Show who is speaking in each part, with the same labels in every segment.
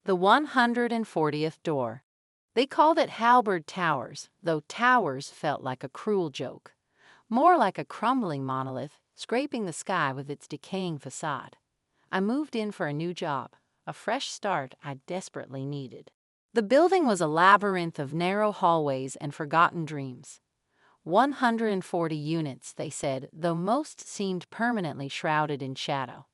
Speaker 1: The 140th door. They called it Halberd Towers, though towers felt like a cruel joke. More like a crumbling monolith, scraping the sky with its decaying facade. I moved in for a new job, a fresh start I desperately needed. The building was a labyrinth of narrow hallways and forgotten dreams. 140 units, they said, though most seemed permanently shrouded in shadow.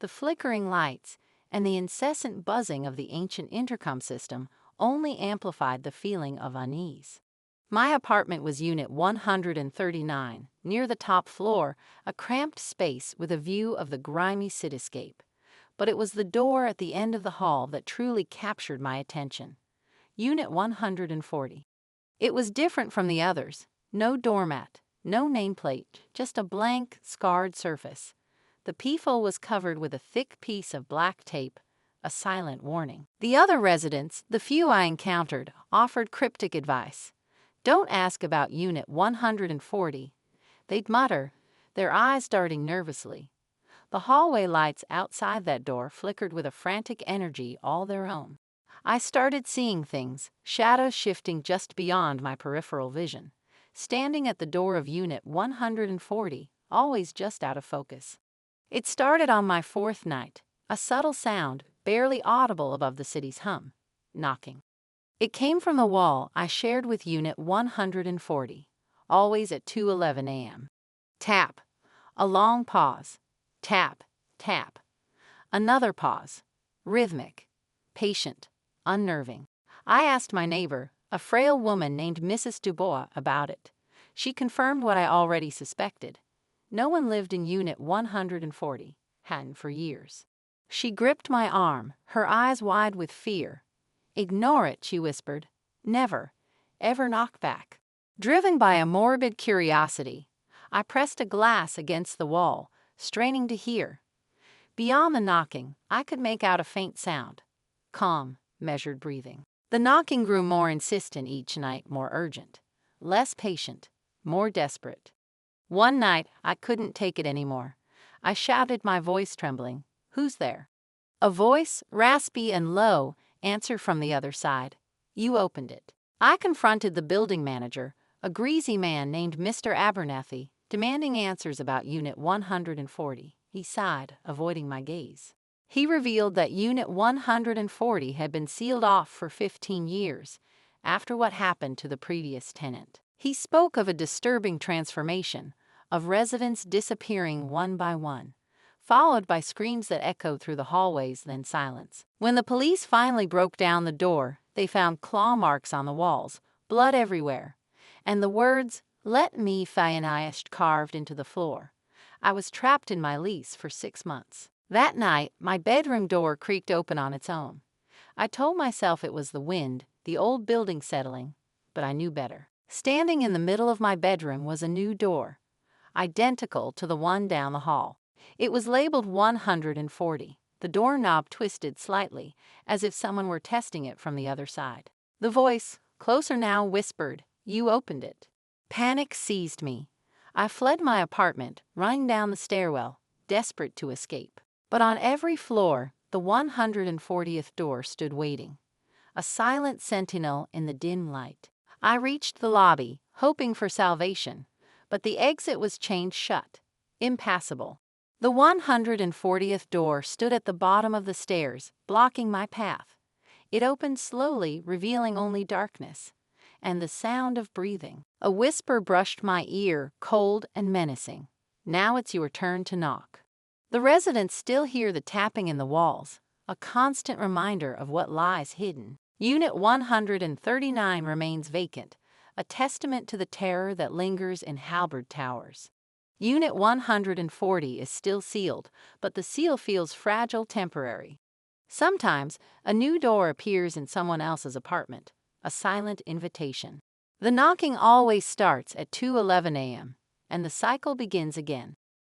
Speaker 1: The flickering lights and the incessant buzzing of the ancient intercom system only amplified the feeling of unease. My apartment was Unit 139, near the top floor, a cramped space with a view of the grimy cityscape. But it was the door at the end of the hall that truly captured my attention. Unit 140. It was different from the others. No doormat, no nameplate, just a blank, scarred surface. The peephole was covered with a thick piece of black tape, a silent warning. The other residents, the few I encountered, offered cryptic advice. Don't ask about Unit 140. They'd mutter, their eyes darting nervously. The hallway lights outside that door flickered with a frantic energy all their own. I started seeing things, shadows shifting just beyond my peripheral vision. Standing at the door of Unit 140, always just out of focus. It started on my fourth night, a subtle sound, barely audible above the city's hum, knocking. It came from the wall I shared with Unit 140, always at 2:11 a.m. Tap. A long pause. Tap, tap. Another pause. Rhythmic. Patient. Unnerving. I asked my neighbor, a frail woman named Mrs. Dubois, about it. She confirmed what I already suspected. No one lived in Unit 140, hadn't for years. She gripped my arm, her eyes wide with fear. Ignore it, she whispered. Never, ever knock back. Driven by a morbid curiosity, I pressed a glass against the wall, straining to hear. Beyond the knocking, I could make out a faint sound. Calm, measured breathing. The knocking grew more insistent each night, more urgent. Less patient, more desperate. One night, I couldn't take it anymore. I shouted, my voice trembling, "Who's there?" A voice, raspy and low, answered from the other side. "You opened it." I confronted the building manager, a greasy man named Mr. Abernathy, demanding answers about Unit 140. He sighed, avoiding my gaze. He revealed that Unit 140 had been sealed off for 15 years, after what happened to the previous tenant. He spoke of a disturbing transformation, of residents disappearing one by one, followed by screams that echoed through the hallways, then silence. When the police finally broke down the door, they found claw marks on the walls, blood everywhere, and the words, "Let me finished," carved into the floor. I was trapped in my lease for 6 months. That night, my bedroom door creaked open on its own. I told myself it was the wind, the old building settling, but I knew better. Standing in the middle of my bedroom was a new door, identical to the one down the hall. It was labeled 140. The doorknob twisted slightly, as if someone were testing it from the other side. The voice, closer now, whispered, "You opened it." Panic seized me. I fled my apartment, running down the stairwell, desperate to escape. But on every floor, the 140th door stood waiting, a silent sentinel in the dim light. I reached the lobby, hoping for salvation, but the exit was chained shut, impassable. The 140th door stood at the bottom of the stairs, blocking my path. It opened slowly, revealing only darkness, and the sound of breathing. A whisper brushed my ear, cold and menacing. "Now it's your turn to knock." The residents still hear the tapping in the walls, a constant reminder of what lies hidden. Unit 139 remains vacant, a testament to the terror that lingers in Halberd Towers. Unit 140 is still sealed, but the seal feels fragile, temporary. Sometimes, a new door appears in someone else's apartment, a silent invitation. The knocking always starts at 2:11 a.m., and the cycle begins again.